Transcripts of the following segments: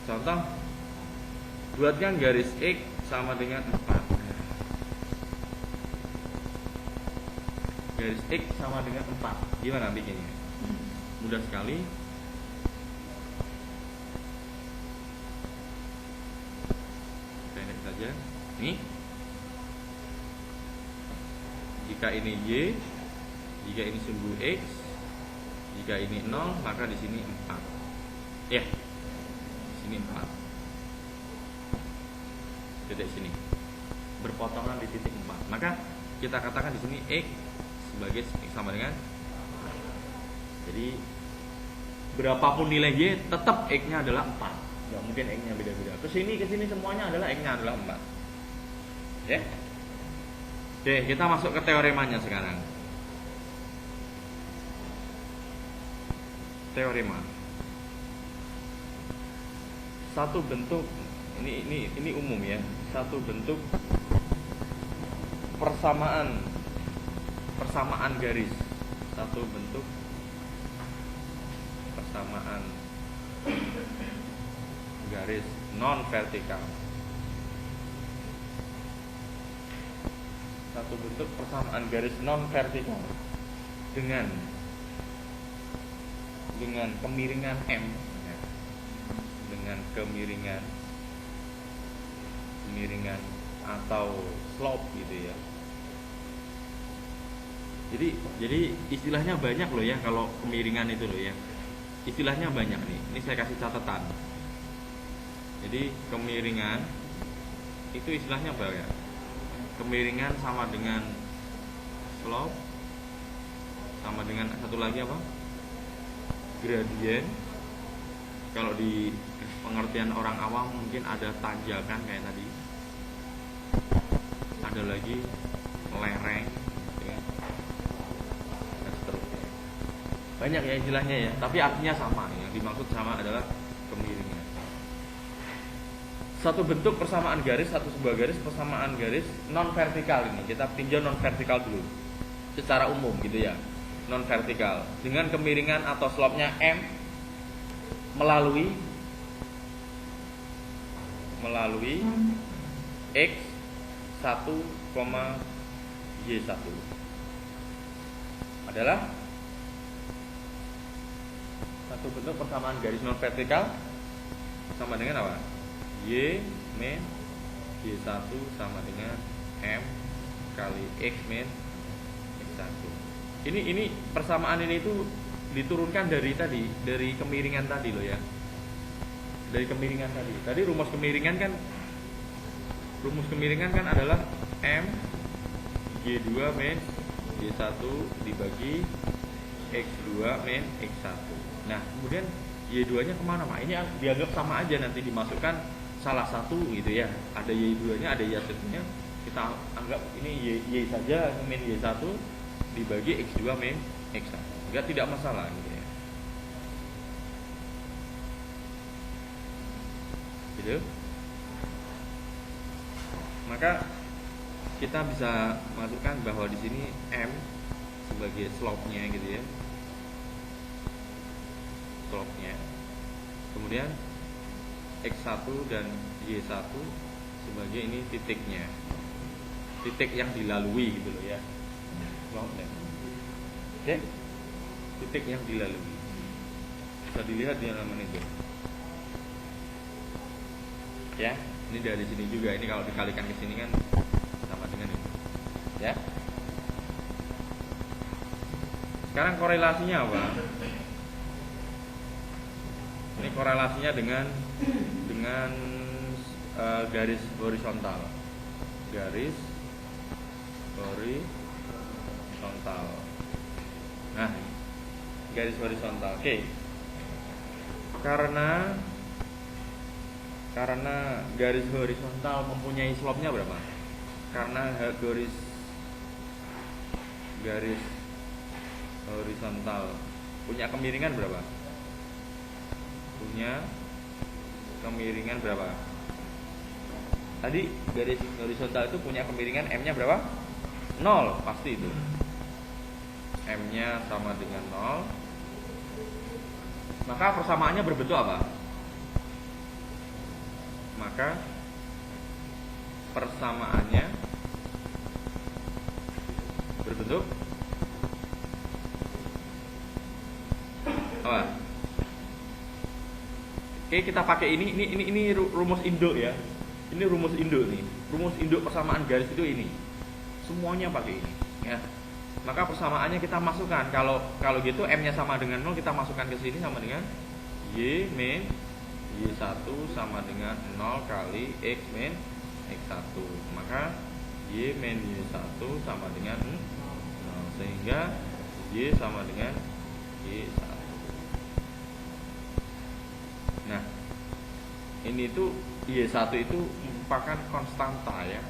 Contoh, buatkan garis X sama dengan 4. Garis X sama dengan 4. Gimana bikinnya? Mudah sekali. Kita lihat saja. Nih. Jika ini Y, jika ini sumbu X, jika ini 0, maka di sini 4. Ya. Di sini 4. Titik sini. Berpotongan di titik 4. Maka kita katakan di sini X sebagai X sama dengan 4. Jadi berapapun nilai Y, tetap X-nya adalah 4. Nggak mungkin X-nya beda-beda. Ke sini semuanya adalah X-nya adalah 4. Ya. Oke, kita masuk ke teoremanya sekarang. Teorema. Satu bentuk ini umum ya. Satu bentuk persamaan garis. Satu bentuk persamaan garis non vertikal. Satu bentuk persamaan garis non vertikal dengan kemiringan M, dengan kemiringan atau slope gitu ya. Jadi istilahnya banyak loh ya kalau kemiringan itu loh ya. Istilahnya banyak nih. Ini saya kasih catatan. Jadi kemiringan itu istilahnya banyak. Kemiringan sama dengan slope, sama dengan satu lagi apa? Gradien. Kalau di pengertian orang awam mungkin ada tanjakan kayak tadi. Ada lagi lereng, ya. Dan seterusnya. Banyak ya istilahnya ya, tapi artinya sama. Yang dimaksud sama adalah kemiringan. Satu bentuk persamaan garis, satu sebuah garis persamaan garis non vertikal ini. Kita tinjau non vertikal dulu. Secara umum gitu ya. Non vertikal dengan kemiringan atau slope-nya M melalui X1, Y1 adalah satu bentuk persamaan garis non vertikal sama dengan apa? Y min Y1 sama dengan M kali X min X1. Ini persamaan ini itu diturunkan dari kemiringan tadi loh ya. Dari kemiringan tadi. Tadi rumus kemiringan kan adalah M Y2 min Y1 dibagi X2 min X1. Nah, kemudian Y2-nya kemana Pak? Ini dianggap sama aja, nanti dimasukkan salah satu gitu ya. Ada Y2-nya, ada Y1-nya. Kita anggap ini Y saja min Y1 dibagi X2 min X1. Enggak, tidak masalah gitu ya. Gitu. Maka kita bisa masukkan bahwa di sini M sebagai slope-nya gitu ya. Slope-nya. Kemudian X1 dan Y1 sebagai ini titiknya. Titik yang dilalui gitu loh ya. Oke. Titik yang dilalui. Bisa dilihat di halaman itu. Ya, ini dari sini juga. Ini kalau dikalikan ke sini kan sama dengan ini. Ya. Sekarang korelasinya apa? Ini korelasinya dengan garis horizontal. Garis horizontal. Nah, garis horizontal. Oke. Karena garis horizontal mempunyai slope-nya berapa? Karena garis horizontal punya kemiringan berapa? Punya kemiringan berapa? Tadi garis horizontal itu punya kemiringan M-nya berapa? 0, pasti itu. M-nya sama dengan 0. Maka persamaannya berbentuk apa? maka persamaannya berbentuk apa? Oke, kita pakai ini rumus induk ya. Ini rumus induk nih. Rumus induk persamaan garis itu ini. Semuanya pakai ini ya. Maka persamaannya kita masukkan. Kalau gitu M-nya sama dengan 0, kita masukkan ke sini sama dengan Y min Y1 sama dengan 0 kali X min X1. Maka Y min Y1 sama dengan 0, sehingga Y sama dengan Y1. Nah, ini tuh Y1 itu merupakan konstanta ya.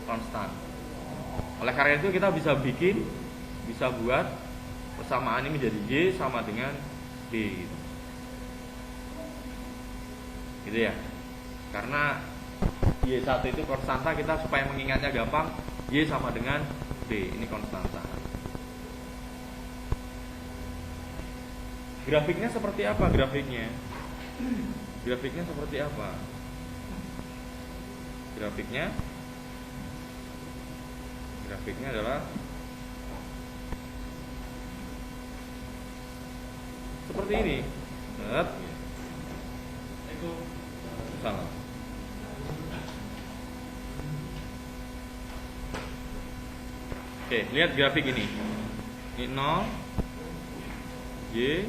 Konstan. Oleh karena itu kita bisa buat persamaan ini menjadi Y sama dengan D gitu ya. Karena Y1 itu konstanta, kita supaya mengingatnya gampang, Y sama dengan D, ini konstanta. Grafiknya seperti apa? Grafiknya seperti apa? Grafiknya adalah seperti ini. Itu salah. Oke, lihat grafik ini. Ini 0, Y,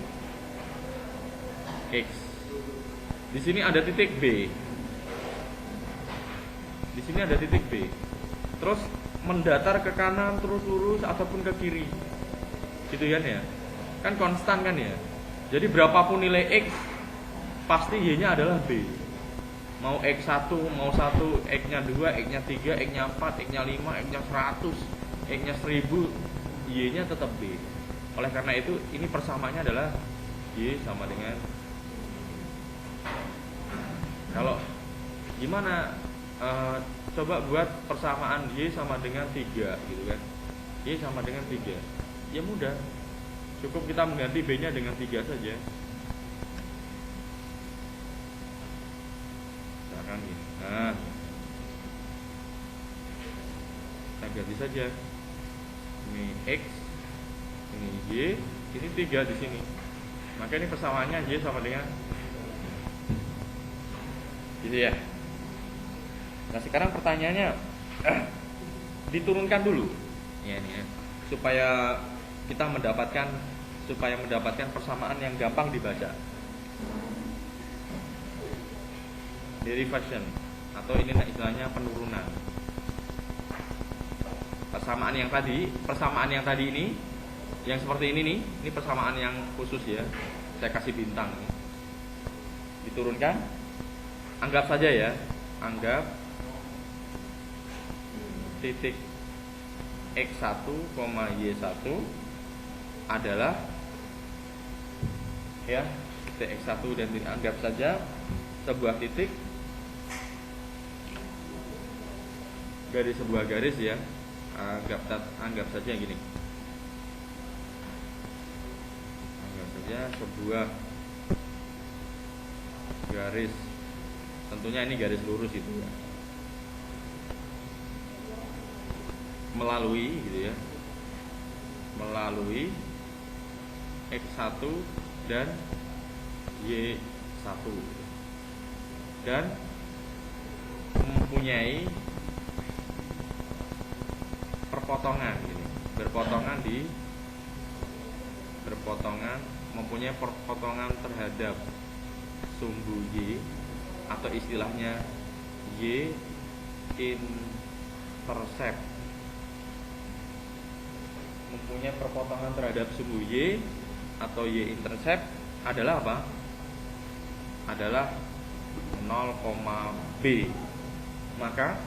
X. Di sini ada titik B. Terus mendatar ke kanan terus lurus ataupun ke kiri. Gitu kan ya? Kan konstan kan ya? Jadi berapapun nilai X, pasti Y-nya adalah B. Mau X1, mau 1, X-nya 2, X-nya 3, X-nya 4, X-nya 5, X-nya 100, X-nya 1000, Y-nya tetap B. Oleh karena itu, ini persamaannya adalah Y sama dengan. Kalau gimana? Coba buat persamaan Y sama dengan 3 gitu kan. Y sama dengan 3. Ya mudah. Cukup kita mengganti B-nya dengan 3 saja. Misalkan ini. Nah, kita ganti saja. Ini X, ini Y, ini 3 di sini. Maka ini persamaannya Y sama dengan gitu ya. Nah, sekarang pertanyaannya diturunkan dulu ya, ini ya, supaya mendapatkan persamaan yang gampang dibaca. Derivation atau ini istilahnya penurunan. Persamaan yang tadi ini yang seperti ini nih, ini persamaan yang khusus ya. Saya kasih bintang nih. Diturunkan. Anggap saja ya. Anggap titik X1, Y1 adalah ya titik X1 dan anggap saja sebuah titik sebuah garis ya. Anggap saja gini. Anggap saja sebuah garis. Tentunya ini garis lurus itu ya. Melalui X1 dan Y1 dan mempunyai mempunyai perpotongan terhadap sumbu Y atau istilahnya Y intercept. Mempunyai perpotongan terhadap sumbu Y atau Y intercept adalah apa? Adalah 0, B. Maka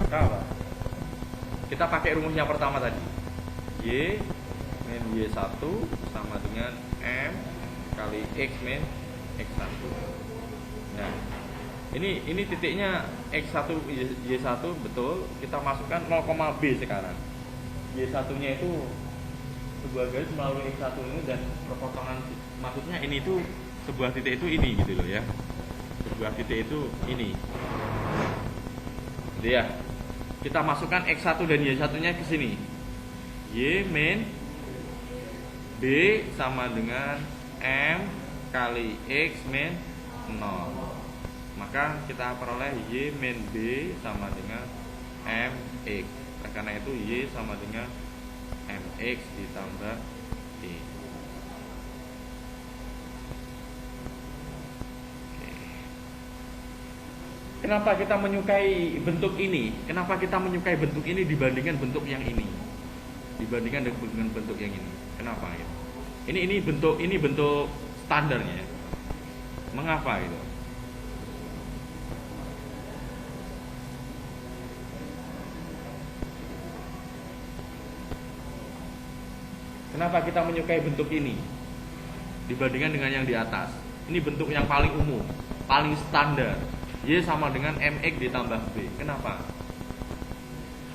apa? Kita pakai rumusnya pertama tadi. Y min Y1 sama dengan M kali X min X1. Nah, ini titiknya X1 Y1 betul, kita masukkan 0, B sekarang. Y1 nya itu sebuah garis melalui X1 ini dan perpotongan, maksudnya ini itu sebuah titik itu ini gitu loh ya. Sebuah titik itu ini. Jadi ya, kita masukkan X1 dan Y1-nya ke sini. Y min B sama dengan M kali X min 0. Maka kita peroleh Y min B sama dengan MX. Karena itu Y sama dengan MX ditambah D. Kenapa kita menyukai bentuk ini? Kenapa kita menyukai bentuk ini dibandingkan bentuk yang ini? Dibandingkan dengan bentuk yang ini. Kenapa ya? Ini bentuk standarnya. Mengapa itu? Kenapa kita menyukai bentuk ini dibandingkan dengan yang di atas? Ini bentuk yang paling umum, paling standar. Y sama dengan MX ditambah B. Kenapa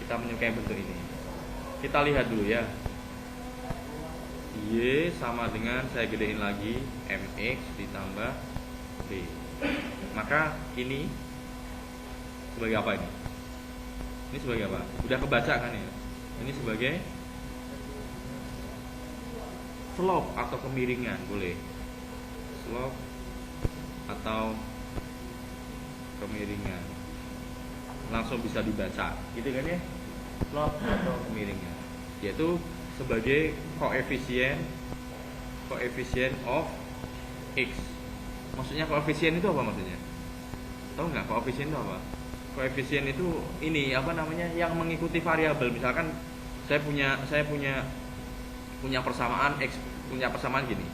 kita menyukai bentuk ini? Kita lihat dulu ya. Y sama dengan, saya gedein lagi, MX ditambah B. Maka ini sebagai apa ini? Ini sebagai apa? Udah kebaca kan ya? Ini sebagai slope atau kemiringan, boleh. Slope atau kemiringan. Langsung bisa dibaca, gitu kan ya? Slope atau kemiringan. Yaitu sebagai koefisien of X. Maksudnya koefisien itu apa maksudnya? Tahu nggak koefisien itu apa? Koefisien itu ini apa namanya? Yang mengikuti variabel. Misalkan saya punya persamaan X, punya persamaan gini,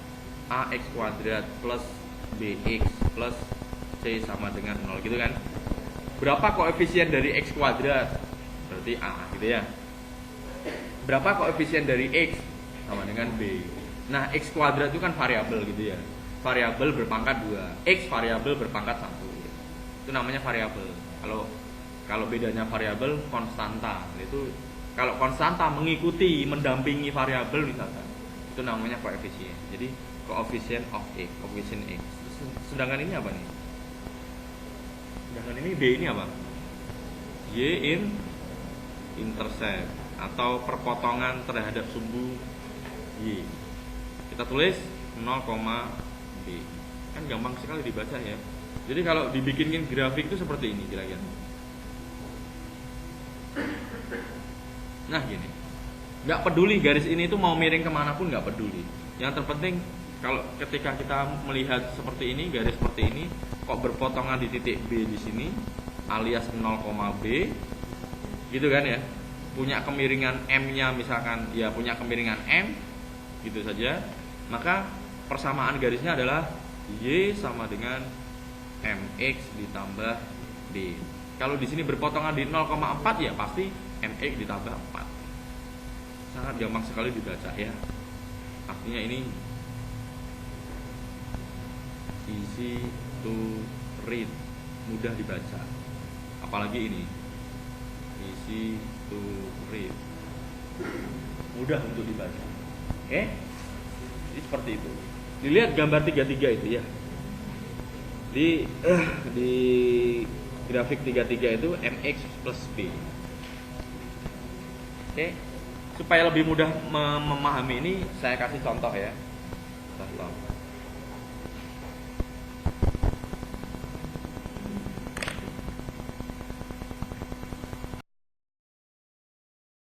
AX kuadrat plus BX plus C sama dengan 0 gitu kan. Berapa koefisien dari X kuadrat? Berarti A gitu ya. Berapa koefisien dari X? Sama dengan B. Nah, X kuadrat itu kan variabel gitu ya. Variabel berpangkat 2, X variabel berpangkat 1. Itu namanya variabel. Kalau bedanya variabel konstanta. Itu kalau konstanta mengikuti, mendampingi variabel misalkan, itu namanya koefisien. Jadi koefisien of X, koefisien X. Sedangkan ini apa nih? Sedangkan ini B ini apa? Y intercept atau perpotongan terhadap sumbu Y. Kita tulis 0,B. Kan gampang sekali dibaca ya. Jadi kalau dibikin grafik itu seperti ini kira-kira. Nah gini, nggak peduli garis ini itu mau miring kemana pun nggak peduli. Yang terpenting kalau ketika kita melihat seperti ini, garis seperti ini, kok berpotongan di titik B di sini, alias 0,B, gitu kan ya? Punya kemiringan M-nya misalkan, ya punya kemiringan M, gitu saja. Maka persamaan garisnya adalah Y sama dengan MX ditambah D. Kalau di sini berpotongan di 0,4 ya pasti MX ditambah 4. Sangat gampang sekali dibaca ya. Artinya ini easy to read, mudah dibaca. Apalagi ini easy to read, mudah untuk dibaca. Oke? Jadi seperti itu. Dilihat gambar 33 itu ya. Di grafik 33 itu MX plus B. Oke, supaya lebih mudah memahami ini, saya kasih contoh ya. Contoh.